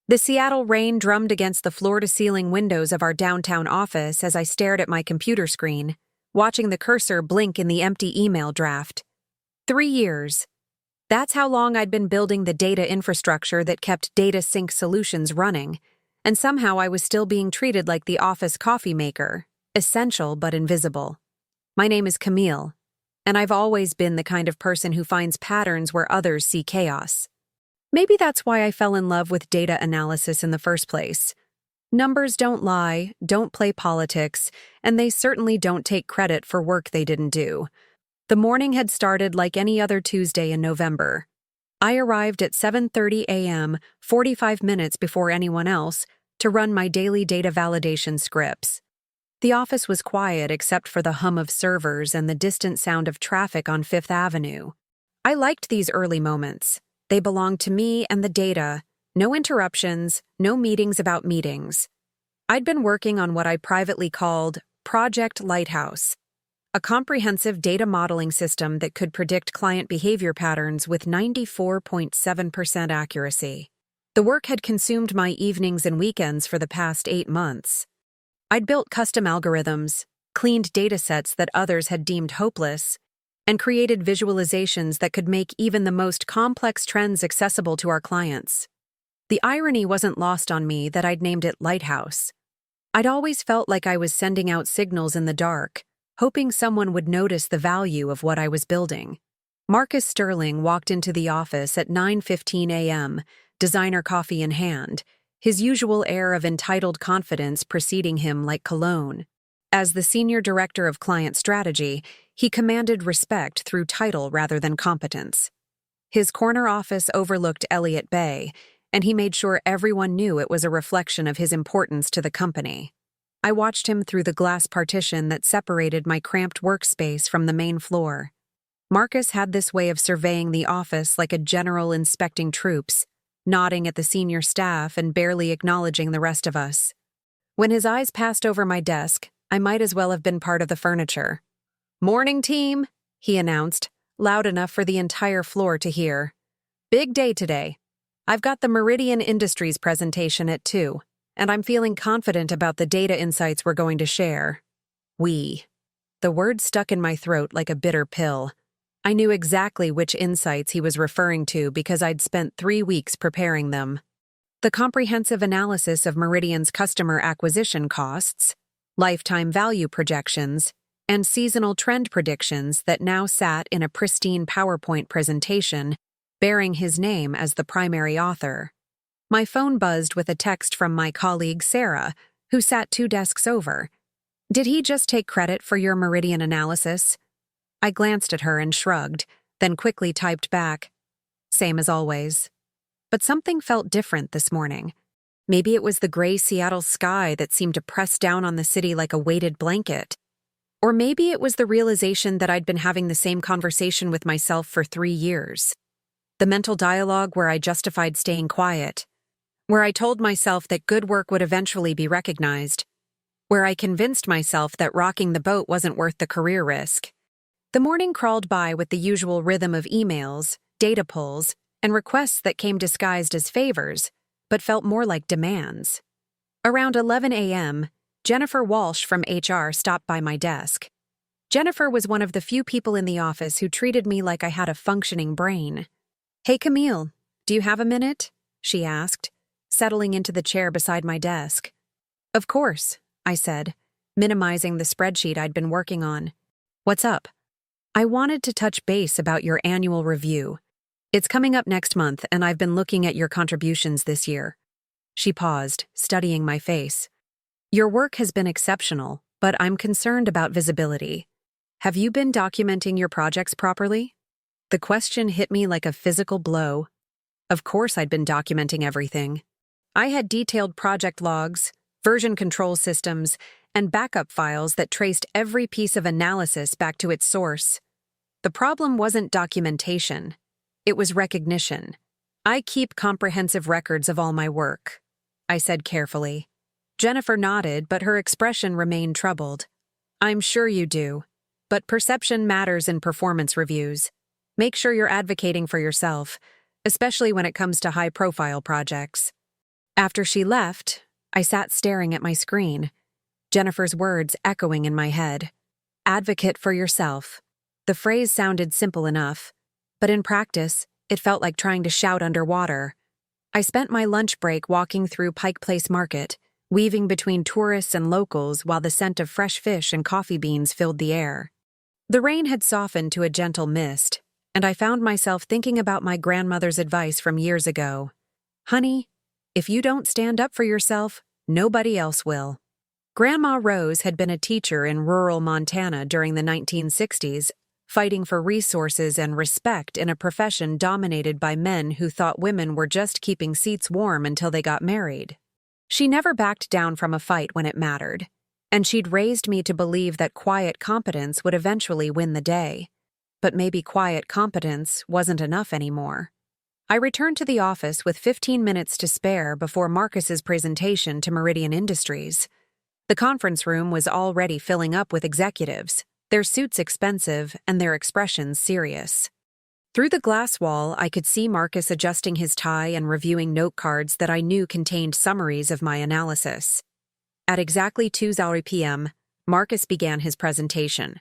The Seattle rain drummed against the floor-to-ceiling windows of our downtown office as I stared at my computer screen, watching the cursor blink in the empty email draft. 3 years. That's how long I'd been building the data infrastructure that kept Data Sync Solutions running, and somehow I was still being treated like the office coffee maker, essential but invisible. My name is Camille, and I've always been the kind of person who finds patterns where others see chaos. Maybe that's why I fell in love with data analysis in the first place. Numbers don't lie, don't play politics, and they certainly don't take credit for work they didn't do. The morning had started like any other Tuesday in November. I arrived at 7:30 a.m., 45 minutes before anyone else, to run my daily data validation scripts. The office was quiet except for the hum of servers and the distant sound of traffic on Fifth Avenue. I liked these early moments. They belonged to me and the data. No interruptions, no meetings about meetings. I'd been working on what I privately called Project Lighthouse, a comprehensive data modeling system that could predict client behavior patterns with 94.7% accuracy. The work had consumed my evenings and weekends for the past 8 months. I'd built custom algorithms, cleaned datasets that others had deemed hopeless, and created visualizations that could make even the most complex trends accessible to our clients. The irony wasn't lost on me that I'd named it Lighthouse. I'd always felt like I was sending out signals in the dark, hoping someone would notice the value of what I was building. Marcus Sterling walked into the office at 9:15 a.m., designer coffee in hand, his usual air of entitled confidence preceding him like cologne. As the senior director of client strategy, he commanded respect through title rather than competence. His corner office overlooked Elliott Bay, and he made sure everyone knew it was a reflection of his importance to the company. I watched him through the glass partition that separated my cramped workspace from the main floor. Marcus had this way of surveying the office like a general inspecting troops, nodding at the senior staff and barely acknowledging the rest of us. When his eyes passed over my desk, I might as well have been part of the furniture. "Morning, team," he announced, loud enough for the entire floor to hear. "Big day today. I've got the Meridian Industries presentation at 2, and I'm feeling confident about the data insights we're going to share." We. The word stuck in my throat like a bitter pill. I knew exactly which insights he was referring to because I'd spent 3 weeks preparing them. The comprehensive analysis of Meridian's customer acquisition costs, lifetime value projections, and seasonal trend predictions that now sat in a pristine PowerPoint presentation bearing his name as the primary author. My phone buzzed with a text from my colleague Sarah, who sat 2 desks over. "Did he just take credit for your Meridian analysis?" I glanced at her and shrugged, then quickly typed back, "Same as always." But something felt different this morning. Maybe it was the gray Seattle sky that seemed to press down on the city like a weighted blanket. Or maybe it was the realization that I'd been having the same conversation with myself for 3 years. The mental dialogue where I justified staying quiet, where I told myself that good work would eventually be recognized, where I convinced myself that rocking the boat wasn't worth the career risk. The morning crawled by with the usual rhythm of emails, data pulls, and requests that came disguised as favors, but felt more like demands. Around 11 a.m., Jennifer Walsh from HR stopped by my desk. Jennifer was one of the few people in the office who treated me like I had a functioning brain. "Hey Camille, do you have a minute?" she asked, settling into the chair beside my desk. "Of course," I said, minimizing the spreadsheet I'd been working on. "What's up?" "I wanted to touch base about your annual review. It's coming up next month, and I've been looking at your contributions this year." She paused, studying my face. "Your work has been exceptional, but I'm concerned about visibility. Have you been documenting your projects properly?" The question hit me like a physical blow. Of course I'd been documenting everything. I had detailed project logs, version control systems, and backup files that traced every piece of analysis back to its source. The problem wasn't documentation. It was recognition. "I keep comprehensive records of all my work," I said carefully. Jennifer nodded, but her expression remained troubled. "I'm sure you do. But perception matters in performance reviews. Make sure you're advocating for yourself, especially when it comes to high-profile projects." After she left, I sat staring at my screen, Jennifer's words echoing in my head. Advocate for yourself. The phrase sounded simple enough, but in practice, it felt like trying to shout underwater. I spent my lunch break walking through Pike Place Market, weaving between tourists and locals while the scent of fresh fish and coffee beans filled the air. The rain had softened to a gentle mist, and I found myself thinking about my grandmother's advice from years ago. Honey, if you don't stand up for yourself, nobody else will. Grandma Rose had been a teacher in rural Montana during the 1960s, fighting for resources and respect in a profession dominated by men who thought women were just keeping seats warm until they got married. She never backed down from a fight when it mattered, and she'd raised me to believe that quiet competence would eventually win the day. But maybe quiet competence wasn't enough anymore. I returned to the office with 15 minutes to spare before Marcus's presentation to Meridian Industries. The conference room was already filling up with executives, their suits expensive and their expressions serious. Through the glass wall, I could see Marcus adjusting his tie and reviewing note cards that I knew contained summaries of my analysis. At exactly 2:00 p.m., Marcus began his presentation.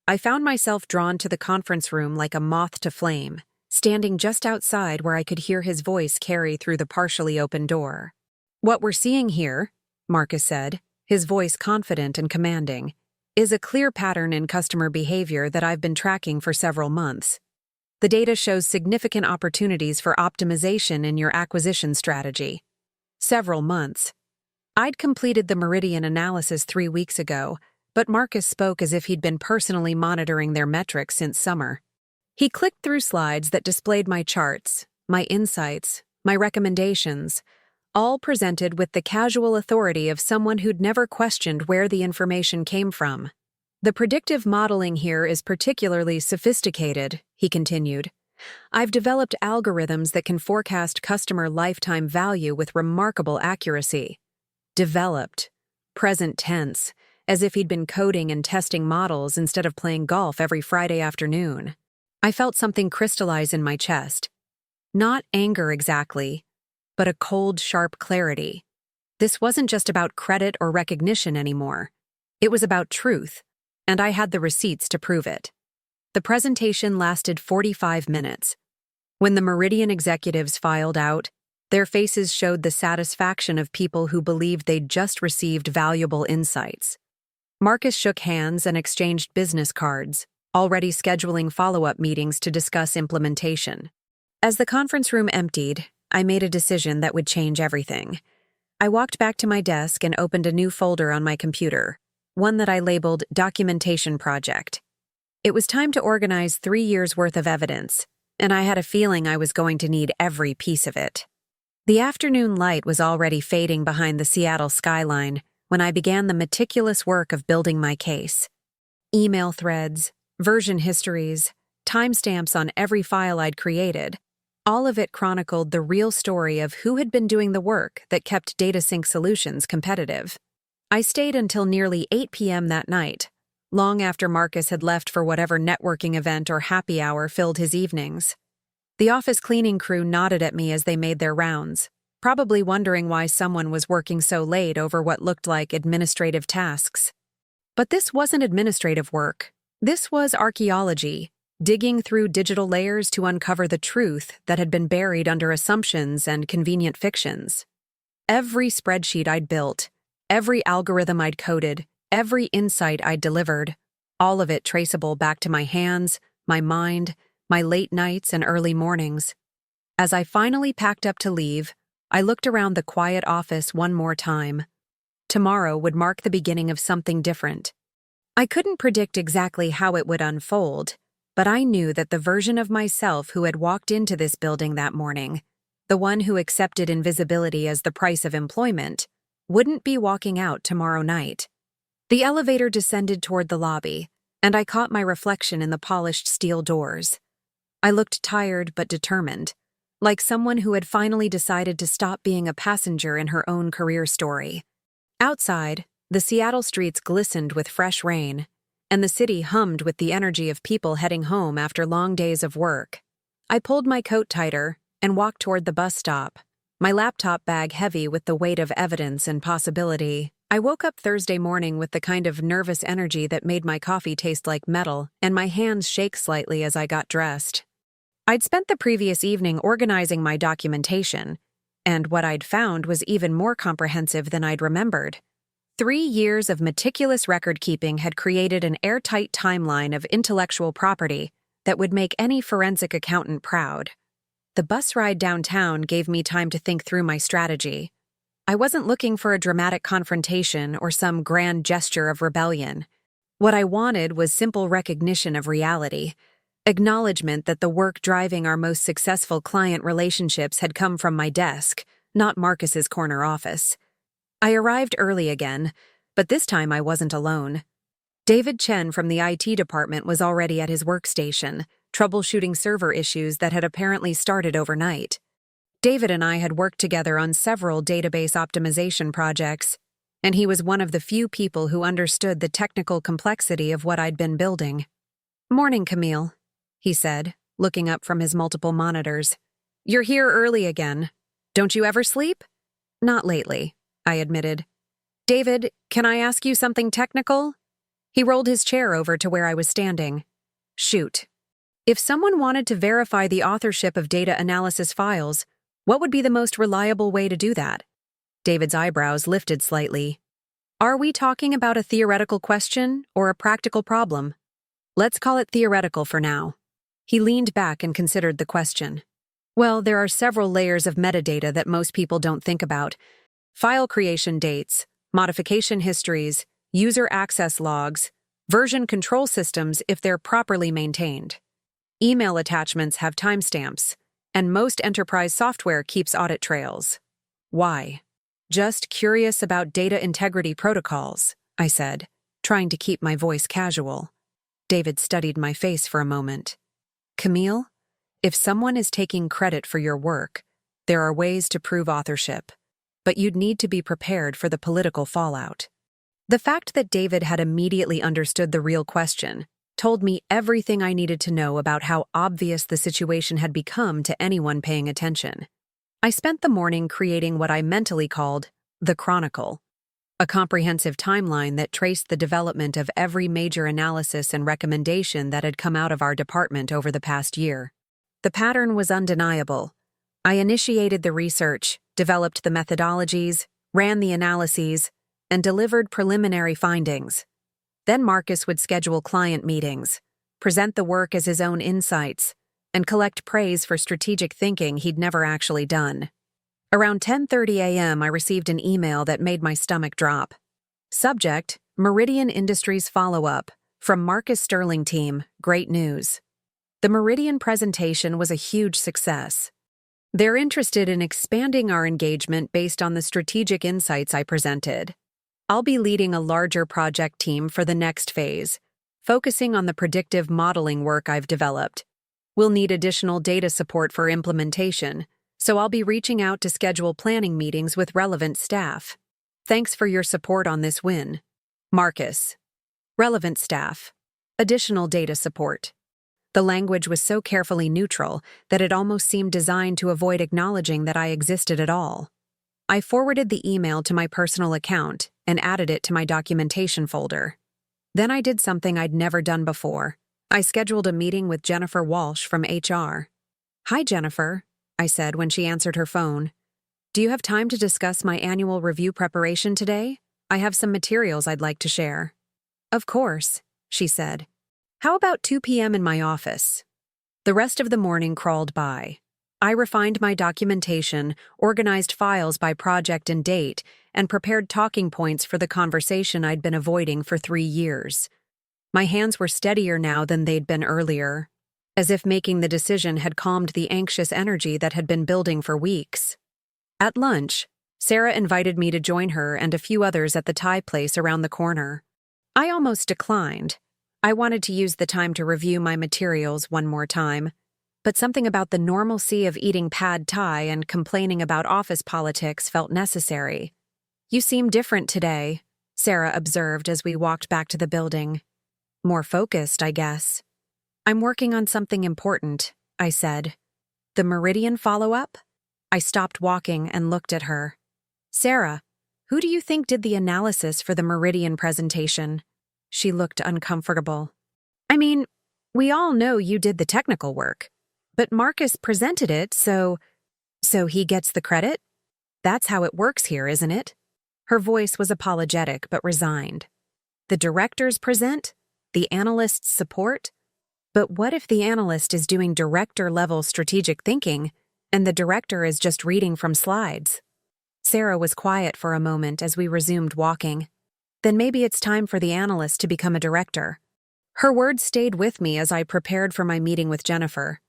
I found myself drawn to the conference room like a moth to flame, standing just outside where I could hear his voice carry through the partially open door. What we're seeing here, Marcus said, his voice confident and commanding, is a clear pattern in customer behavior that I've been tracking for several months. The data shows significant opportunities for optimization in your acquisition strategy. Several months. I'd completed the Meridian analysis 3 weeks ago, but Marcus spoke as if he'd been personally monitoring their metrics since summer. He clicked through slides that displayed my charts, my insights, my recommendations, all presented with the casual authority of someone who'd never questioned where the information came from. The predictive modeling here is particularly sophisticated, he continued. I've developed algorithms that can forecast customer lifetime value with remarkable accuracy. Developed. Present tense, as if he'd been coding and testing models instead of playing golf every Friday afternoon. I felt something crystallize in my chest. Not anger exactly, but a cold, sharp clarity. This wasn't just about credit or recognition anymore. It was about truth, and I had the receipts to prove it. The presentation lasted 45 minutes. When the Meridian executives filed out, their faces showed the satisfaction of people who believed they'd just received valuable insights. Marcus shook hands and exchanged business cards, already scheduling follow-up meetings to discuss implementation. As the conference room emptied, I made a decision that would change everything. I walked back to my desk and opened a new folder on my computer, one that I labeled Documentation Project. It was time to organize 3 years' worth of evidence, and I had a feeling I was going to need every piece of it. The afternoon light was already fading behind the Seattle skyline when I began the meticulous work of building my case. Email threads, version histories, timestamps on every file I'd created. All of it chronicled the real story of who had been doing the work that kept DataSync Solutions competitive. I stayed until nearly 8 p.m. that night, long after Marcus had left for whatever networking event or happy hour filled his evenings. The office cleaning crew nodded at me as they made their rounds, probably wondering why someone was working so late over what looked like administrative tasks. But this wasn't administrative work. This was archaeology. Digging through digital layers to uncover the truth that had been buried under assumptions and convenient fictions. Every spreadsheet I'd built, every algorithm I'd coded, every insight I'd delivered, all of it traceable back to my hands, my mind, my late nights and early mornings. As I finally packed up to leave, I looked around the quiet office one more time. Tomorrow would mark the beginning of something different. I couldn't predict exactly how it would unfold, but I knew that the version of myself who had walked into this building that morning, the one who accepted invisibility as the price of employment, wouldn't be walking out tomorrow night. The elevator descended toward the lobby, and I caught my reflection in the polished steel doors. I looked tired but determined, like someone who had finally decided to stop being a passenger in her own career story. Outside, the Seattle streets glistened with fresh rain, and the city hummed with the energy of people heading home after long days of work. I pulled my coat tighter and walked toward the bus stop, my laptop bag heavy with the weight of evidence and possibility. I woke up Thursday morning with the kind of nervous energy that made my coffee taste like metal, and my hands shake slightly as I got dressed. I'd spent the previous evening organizing my documentation, and what I'd found was even more comprehensive than I'd remembered. 3 years of meticulous record-keeping had created an airtight timeline of intellectual property that would make any forensic accountant proud. The bus ride downtown gave me time to think through my strategy. I wasn't looking for a dramatic confrontation or some grand gesture of rebellion. What I wanted was simple recognition of reality, acknowledgement that the work driving our most successful client relationships had come from my desk, not Marcus's corner office. I arrived early again, but this time I wasn't alone. David Chen from the IT department was already at his workstation, troubleshooting server issues that had apparently started overnight. David and I had worked together on several database optimization projects, and he was one of the few people who understood the technical complexity of what I'd been building. "Morning, Camille," he said, looking up from his multiple monitors. "You're here early again. Don't you ever sleep?" "Not lately," I admitted. "David, can I ask you something technical?" He rolled his chair over to where I was standing. "Shoot. If someone wanted to verify the authorship of data analysis files, what would be the most reliable way to do that?" David's eyebrows lifted slightly. "Are we talking about a theoretical question or a practical problem?" "Let's call it theoretical for now." He leaned back and considered the question. "Well, there are several layers of metadata that most people don't think about. File creation dates, modification histories, user access logs, version control systems if they're properly maintained. Email attachments have timestamps, and most enterprise software keeps audit trails. Why? Just curious about data integrity protocols," I said, trying to keep my voice casual. David studied my face for a moment. "Camille, if someone is taking credit for your work, there are ways to prove authorship, but you'd need to be prepared for the political fallout." The fact that David had immediately understood the real question told me everything I needed to know about how obvious the situation had become to anyone paying attention. I spent the morning creating what I mentally called the Chronicle, a comprehensive timeline that traced the development of every major analysis and recommendation that had come out of our department over the past year. The pattern was undeniable. I initiated the research, developed the methodologies, ran the analyses, and delivered preliminary findings. Then Marcus would schedule client meetings, present the work as his own insights, and collect praise for strategic thinking he'd never actually done. Around 10:30 a.m., I received an email that made my stomach drop. Subject: Meridian Industries Follow-Up, from Marcus Sterling Team, great news. The Meridian presentation was a huge success. They're interested in expanding our engagement based on the strategic insights I presented. I'll be leading a larger project team for the next phase, focusing on the predictive modeling work I've developed. We'll need additional data support for implementation, so I'll be reaching out to schedule planning meetings with relevant staff. Thanks for your support on this win. Marcus. Relevant staff. Additional data support. The language was so carefully neutral that it almost seemed designed to avoid acknowledging that I existed at all. I forwarded the email to my personal account and added it to my documentation folder. Then I did something I'd never done before. I scheduled a meeting with Jennifer Walsh from HR. "Hi, Jennifer," I said when she answered her phone. "Do you have time to discuss my annual review preparation today? I have some materials I'd like to share." "Of course," she said. "How about 2 p.m. in my office?" The rest of the morning crawled by. I refined my documentation, organized files by project and date, and prepared talking points for the conversation I'd been avoiding for 3 years. My hands were steadier now than they'd been earlier, as if making the decision had calmed the anxious energy that had been building for weeks. At lunch, Sarah invited me to join her and a few others at the Thai place around the corner. I almost declined. I wanted to use the time to review my materials one more time, but something about the normalcy of eating pad Thai and complaining about office politics felt necessary. "You seem different today," Sarah observed as we walked back to the building. "More focused, I guess." "I'm working on something important," I said. "The Meridian follow-up?" I stopped walking and looked at her. Sarah, who do you think did the analysis for the Meridian presentation? She looked uncomfortable. I mean, we all know you did the technical work, but Marcus presented it, so he gets the credit? That's how it works here, isn't it? Her voice was apologetic but resigned. The directors present, the analysts support. But what if the analyst is doing director-level strategic thinking and the director is just reading from slides? Sarah was quiet for a moment as we resumed walking. Then maybe it's time for the analyst to become a director. Her words stayed with me as I prepared for my meeting with Jennifer.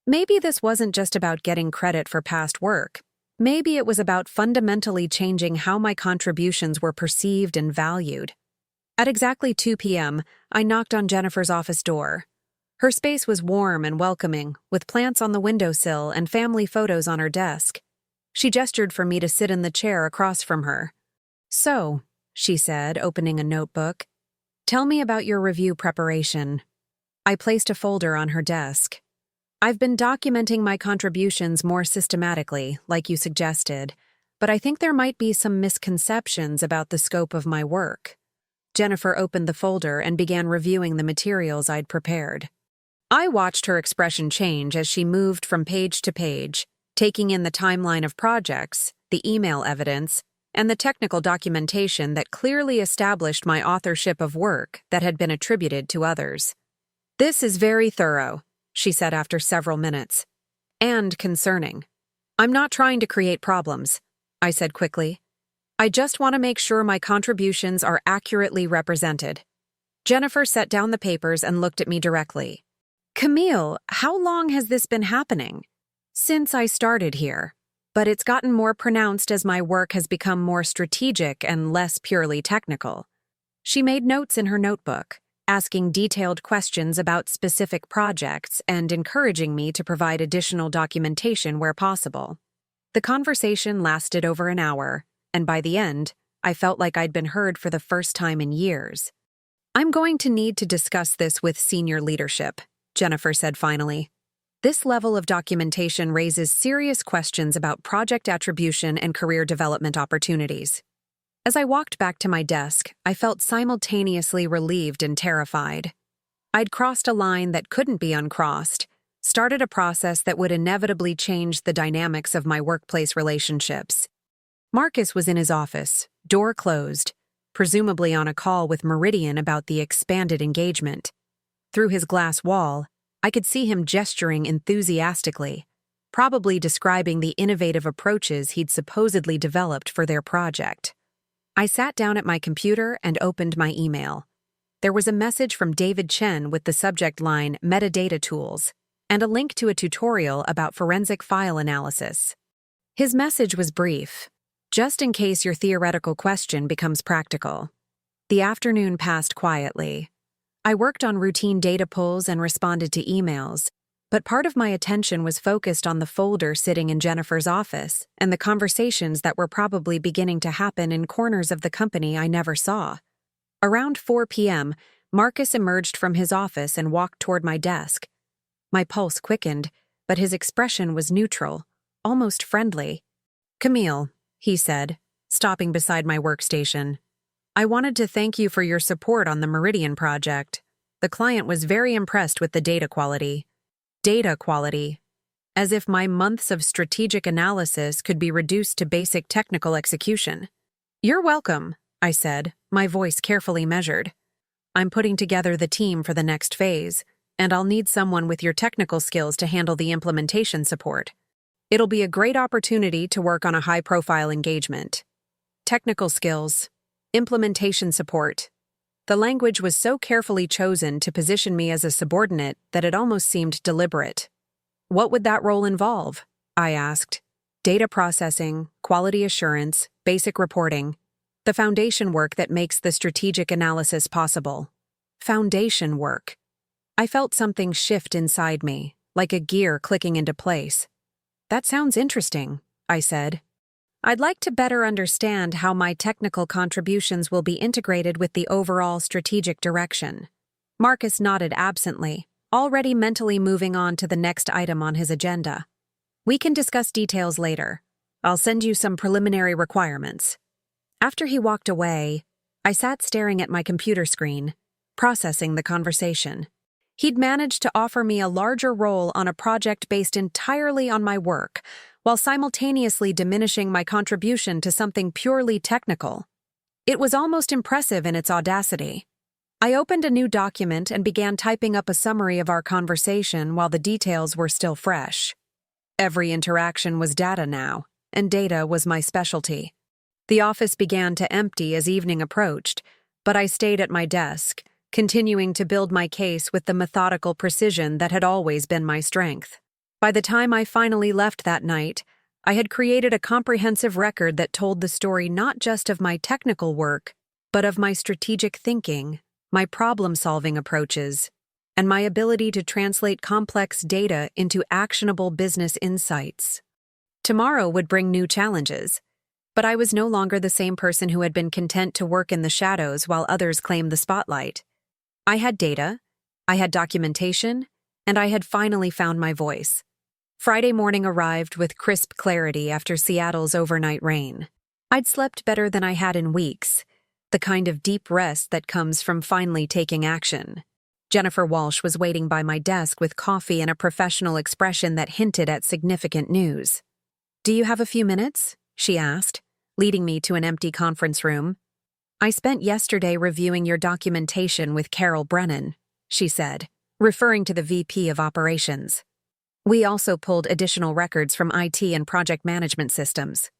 Maybe this wasn't just about getting credit for past work. Maybe it was about fundamentally changing how my contributions were perceived and valued. At exactly 2 p.m., I knocked on Jennifer's office door. Her space was warm and welcoming, with plants on the windowsill and family photos on her desk. She gestured for me to sit in the chair across from her. So, she said, opening a notebook, tell me about your review preparation. I placed a folder on her desk. I've been documenting my contributions more systematically, like you suggested, but I think there might be some misconceptions about the scope of my work. Jennifer opened the folder and began reviewing the materials I'd prepared. I watched her expression change as she moved from page to page, taking in the timeline of projects, the email evidence, and the technical documentation that clearly established my authorship of work that had been attributed to others. This is very thorough, she said after several minutes. And concerning. I'm not trying to create problems, I said quickly. I just want to make sure my contributions are accurately represented. Jennifer set down the papers and looked at me directly. Camille, how long has this been happening? Since I started here, but it's gotten more pronounced as my work has become more strategic and less purely technical. She made notes in her notebook, asking detailed questions about specific projects and encouraging me to provide additional documentation where possible. The conversation lasted over an hour, and by the end, I felt like I'd been heard for the first time in years. I'm going to need to discuss this with senior leadership, Jennifer said finally. This level of documentation raises serious questions about project attribution and career development opportunities. As I walked back to my desk, I felt simultaneously relieved and terrified. I'd crossed a line that couldn't be uncrossed, started a process that would inevitably change the dynamics of my workplace relationships. Marcus was in his office, door closed, presumably on a call with Meridian about the expanded engagement. Through his glass wall, I could see him gesturing enthusiastically, probably describing the innovative approaches he'd supposedly developed for their project. I sat down at my computer and opened my email. There was a message from David Chen with the subject line Metadata Tools and a link to a tutorial about forensic file analysis. His message was brief, just in case your theoretical question becomes practical. The afternoon passed quietly. I worked on routine data pulls and responded to emails, but part of my attention was focused on the folder sitting in Jennifer's office and the conversations that were probably beginning to happen in corners of the company I never saw. Around 4 p.m., Marcus emerged from his office and walked toward my desk. My pulse quickened, but his expression was neutral, almost friendly. Camille, he said, stopping beside my workstation. I wanted to thank you for your support on the Meridian project. The client was very impressed with the data quality. Data quality. As if my months of strategic analysis could be reduced to basic technical execution. You're welcome, I said, my voice carefully measured. I'm putting together the team for the next phase, and I'll need someone with your technical skills to handle the implementation support. It'll be a great opportunity to work on a high-profile engagement. Technical skills. Implementation support. The language was so carefully chosen to position me as a subordinate that it almost seemed deliberate. What would that role involve? I asked. Data processing, quality assurance, basic reporting. The foundation work that makes the strategic analysis possible. Foundation work. I felt something shift inside me, like a gear clicking into place. That sounds interesting, I said. I'd like to better understand how my technical contributions will be integrated with the overall strategic direction. Marcus nodded absently, already mentally moving on to the next item on his agenda. We can discuss details later. I'll send you some preliminary requirements. After he walked away, I sat staring at my computer screen, processing the conversation. He'd managed to offer me a larger role on a project based entirely on my work, while simultaneously diminishing my contribution to something purely technical. It was almost impressive in its audacity. I opened a new document and began typing up a summary of our conversation while the details were still fresh. Every interaction was data now, and data was my specialty. The office began to empty as evening approached, but I stayed at my desk, continuing to build my case with the methodical precision that had always been my strength. By the time I finally left that night, I had created a comprehensive record that told the story not just of my technical work, but of my strategic thinking, my problem-solving approaches, and my ability to translate complex data into actionable business insights. Tomorrow would bring new challenges, but I was no longer the same person who had been content to work in the shadows while others claimed the spotlight. I had data, I had documentation, and I had finally found my voice. Friday morning arrived with crisp clarity after Seattle's overnight rain. I'd slept better than I had in weeks, the kind of deep rest that comes from finally taking action. Jennifer Walsh was waiting by my desk with coffee and a professional expression that hinted at significant news. "Do you have a few minutes?" she asked, leading me to an empty conference room. "I spent yesterday reviewing your documentation with Carol Brennan," she said, referring to the VP of Operations. "We also pulled additional records from IT and project management systems."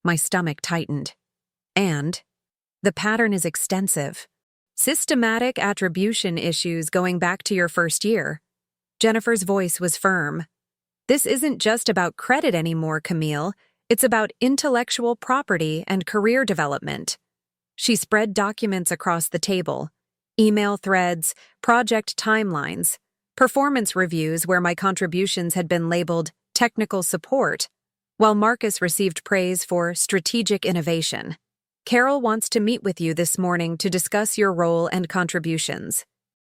My stomach tightened. "And? The pattern is extensive. Systematic attribution issues going back to your first year." Jennifer's voice was firm. "This isn't just about credit anymore, Camille. It's about intellectual property and career development." She spread documents across the table, email threads, project timelines, performance reviews where my contributions had been labeled technical support, while Marcus received praise for strategic innovation. "Carol wants to meet with you this morning to discuss your role and contributions.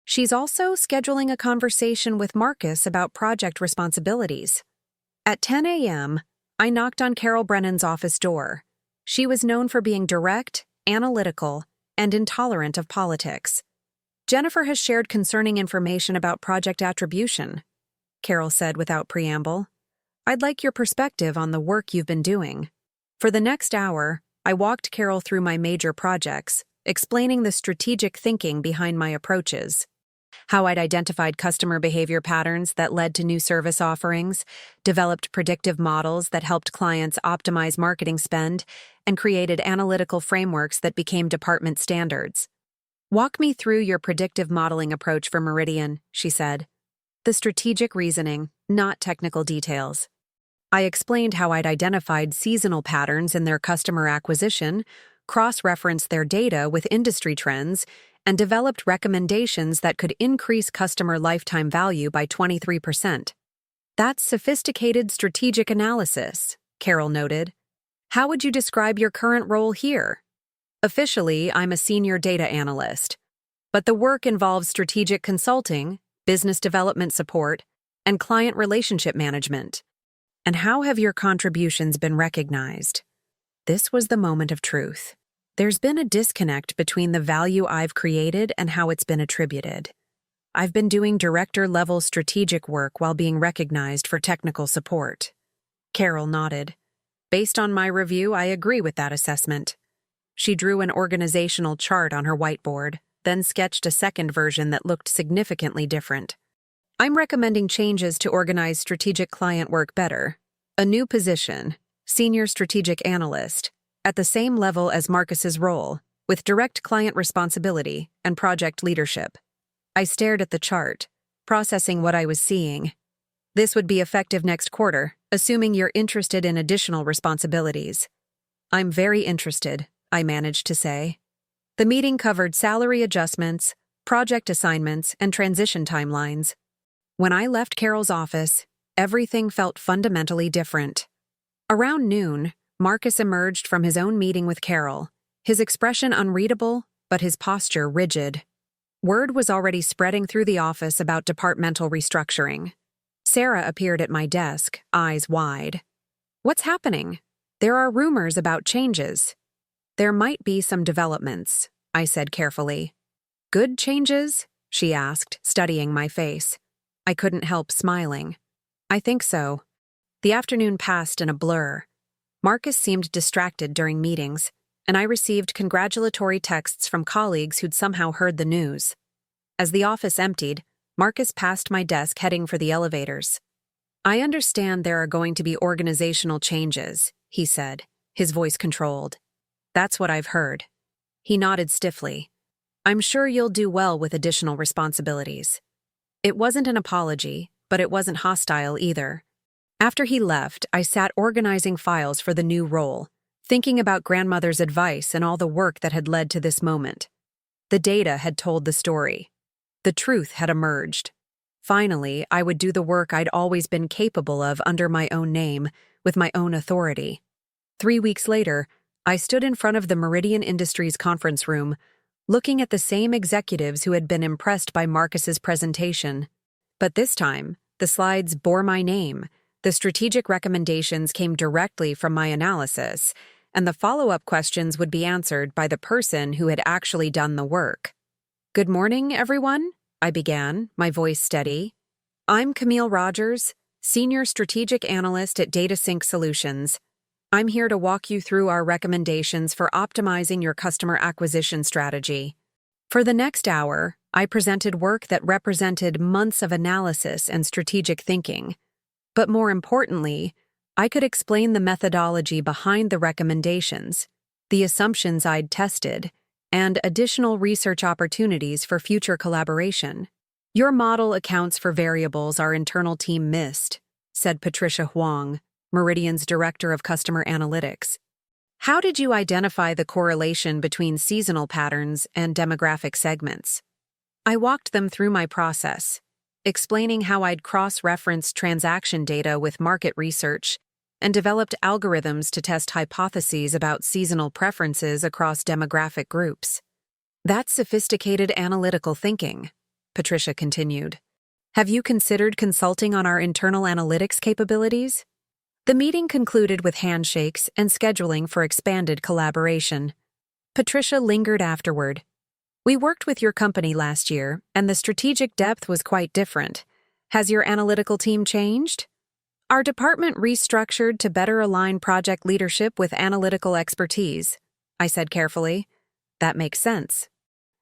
She's also scheduling a conversation with Marcus about project responsibilities." At 10 a.m., I knocked on Carol Brennan's office door. She was known for being direct, analytical, and intolerant of politics. "Jennifer has shared concerning information about project attribution," Carol said without preamble. "I'd like your perspective on the work you've been doing." For the next hour, I walked Carol through my major projects, explaining the strategic thinking behind my approaches. How I'd identified customer behavior patterns that led to new service offerings, developed predictive models that helped clients optimize marketing spend, and created analytical frameworks that became department standards. "Walk me through your predictive modeling approach for Meridian," she said. "The strategic reasoning, not technical details." I explained how I'd identified seasonal patterns in their customer acquisition, cross-referenced their data with industry trends, and developed recommendations that could increase customer lifetime value by 23%. "That's sophisticated strategic analysis," Carol noted. "How would you describe your current role here?" "Officially, I'm a senior data analyst, but the work involves strategic consulting, business development support, and client relationship management." "And how have your contributions been recognized?" This was the moment of truth. There's been a disconnect between the value I've created and how it's been attributed. I've been doing director-level strategic work while being recognized for technical support. Carol nodded. "Based on my review, I agree with that assessment." She drew an organizational chart on her whiteboard, then sketched a second version that looked significantly different. "I'm recommending changes to organize strategic client work better. A new position, Senior Strategic Analyst, at the same level as Marcus's role, with direct client responsibility and project leadership." I stared at the chart, processing what I was seeing. "This would be effective next quarter, assuming you're interested in additional responsibilities." "I'm very interested," I managed to say. The meeting covered salary adjustments, project assignments, and transition timelines. When I left Carol's office, everything felt fundamentally different. Around noon, Marcus emerged from his own meeting with Carol, his expression unreadable, but his posture rigid. Word was already spreading through the office about departmental restructuring. Sarah appeared at my desk, eyes wide. What's happening? There are rumors about changes. There might be some developments, I said carefully. Good changes? She asked, studying my face. I couldn't help smiling. I think so. The afternoon passed in a blur. Marcus seemed distracted during meetings, and I received congratulatory texts from colleagues who'd somehow heard the news. As the office emptied, Marcus passed my desk heading for the elevators. I understand there are going to be organizational changes, he said, his voice controlled. That's what I've heard. He nodded stiffly. I'm sure you'll do well with additional responsibilities. It wasn't an apology, but it wasn't hostile either. After he left, I sat organizing files for the new role, thinking about grandmother's advice and all the work that had led to this moment. The data had told the story. The truth had emerged. Finally, I would do the work I'd always been capable of under my own name, with my own authority. 3 weeks later, I stood in front of the Meridian Industries conference room, looking at the same executives who had been impressed by Marcus's presentation. But this time, the slides bore my name, the strategic recommendations came directly from my analysis, and the follow-up questions would be answered by the person who had actually done the work. Good morning, everyone, I began, my voice steady. I'm Camille Rogers, Senior Strategic Analyst at DataSync Solutions. I'm here to walk you through our recommendations for optimizing your customer acquisition strategy. For the next hour, I presented work that represented months of analysis and strategic thinking. But more importantly, I could explain the methodology behind the recommendations, the assumptions I'd tested, and additional research opportunities for future collaboration. Your model accounts for variables our internal team missed, said Patricia Huang, Meridian's Director of Customer Analytics. How did you identify the correlation between seasonal patterns and demographic segments? I walked them through my process, explaining how I'd cross-referenced transaction data with market research and developed algorithms to test hypotheses about seasonal preferences across demographic groups. That's sophisticated analytical thinking, Patricia continued. Have you considered consulting on our internal analytics capabilities? The meeting concluded with handshakes and scheduling for expanded collaboration. Patricia lingered afterward. We worked with your company last year, and the strategic depth was quite different. Has your analytical team changed? Our department restructured to better align project leadership with analytical expertise, I said carefully. That makes sense.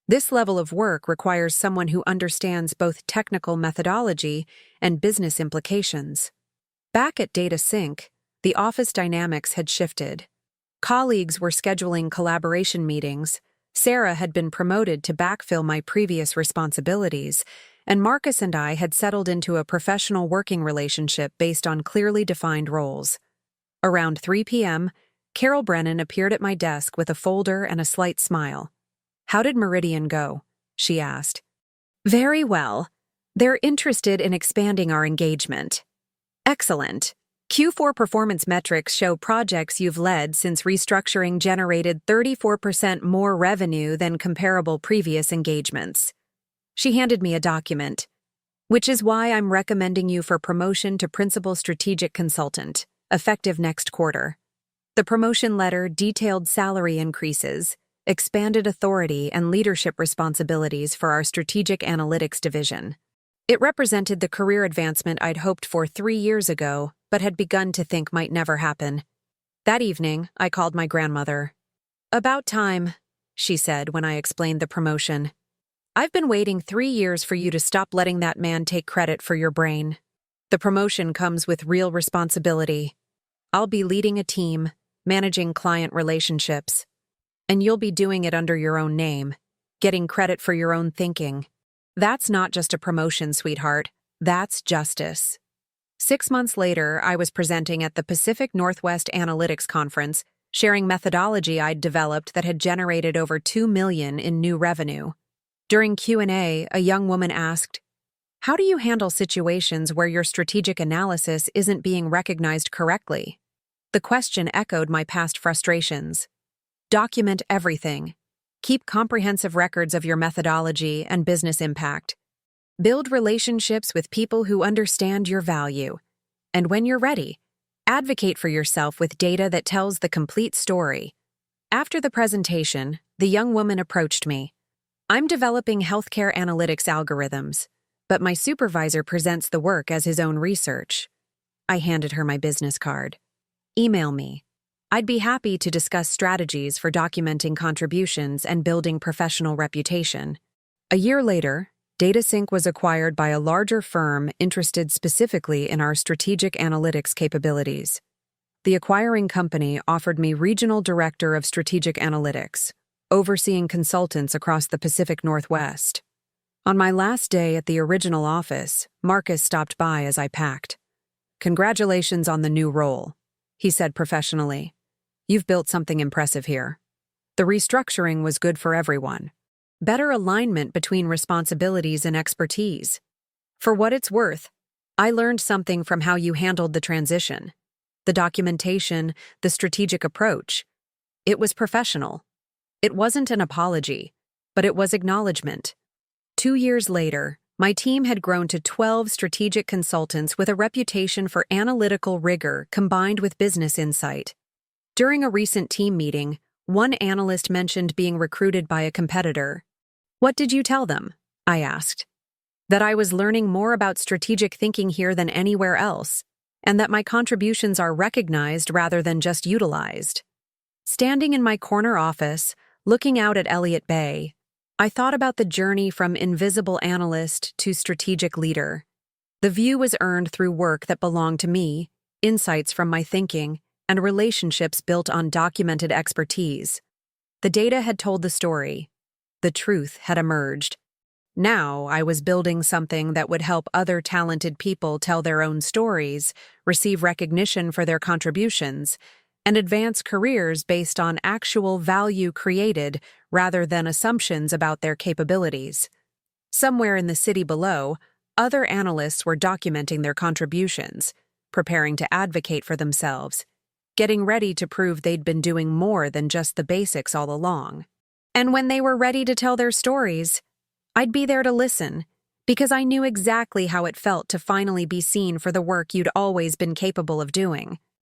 This level of work requires someone who understands both technical methodology and business implications. Back at DataSync, the office dynamics had shifted. Colleagues were scheduling collaboration meetings, Sarah had been promoted to backfill my previous responsibilities, and Marcus and I had settled into a professional working relationship based on clearly defined roles. Around 3 p.m., Carol Brennan appeared at my desk with a folder and a slight smile. How did Meridian go? She asked. Very well. They're interested in expanding our engagement. Excellent. Q4 performance metrics show projects you've led since restructuring generated 34% more revenue than comparable previous engagements. She handed me a document, which is why I'm recommending you for promotion to Principal Strategic Consultant, effective next quarter. The promotion letter detailed salary increases, expanded authority and leadership responsibilities for our Strategic Analytics division. It represented the career advancement I'd hoped for 3 years ago, but had begun to think might never happen. That evening, I called my grandmother. About time, she said when I explained the promotion. I've been waiting 3 years for you to stop letting that man take credit for your brain. The promotion comes with real responsibility. I'll be leading a team, managing client relationships. And you'll be doing it under your own name, getting credit for your own thinking. That's not just a promotion, sweetheart. That's justice. 6 months later, I was presenting at the Pacific Northwest Analytics Conference, sharing methodology I'd developed that had generated over $2 million in new revenue. During Q&A, a young woman asked, "How do you handle situations where your strategic analysis isn't being recognized correctly?" The question echoed my past frustrations. Document everything. Keep comprehensive records of your methodology and business impact. Build relationships with people who understand your value. And when you're ready, advocate for yourself with data that tells the complete story. After the presentation, the young woman approached me. I'm developing healthcare analytics algorithms, but my supervisor presents the work as his own research. I handed her my business card. Email me. I'd be happy to discuss strategies for documenting contributions and building professional reputation. A year later, DataSync was acquired by a larger firm interested specifically in our strategic analytics capabilities. The acquiring company offered me Regional Director of Strategic Analytics, overseeing consultants across the Pacific Northwest. On my last day at the original office, Marcus stopped by as I packed. "Congratulations on the new role," he said professionally. "You've built something impressive here. The restructuring was good for everyone. Better alignment between responsibilities and expertise. For what it's worth, I learned something from how you handled the transition. The documentation, the strategic approach. It was professional. It wasn't an apology, but it was acknowledgement." 2 years later, my team had grown to 12 strategic consultants with a reputation for analytical rigor combined with business insight. During a recent team meeting, one analyst mentioned being recruited by a competitor. "What did you tell them?" I asked. "That I was learning more about strategic thinking here than anywhere else, and that my contributions are recognized rather than just utilized." Standing in my corner office, looking out at Elliott Bay, I thought about the journey from invisible analyst to strategic leader. The view was earned through work that belonged to me, insights from my thinking, and relationships built on documented expertise. The data had told the story. The truth had emerged. Now I was building something that would help other talented people tell their own stories, receive recognition for their contributions, and advance careers based on actual value created rather than assumptions about their capabilities. Somewhere in the city below, other analysts were documenting their contributions, preparing to advocate for themselves, getting ready to prove they'd been doing more than just the basics all along. And when they were ready to tell their stories, I'd be there to listen, because I knew exactly how it felt to finally be seen for the work you'd always been capable of doing.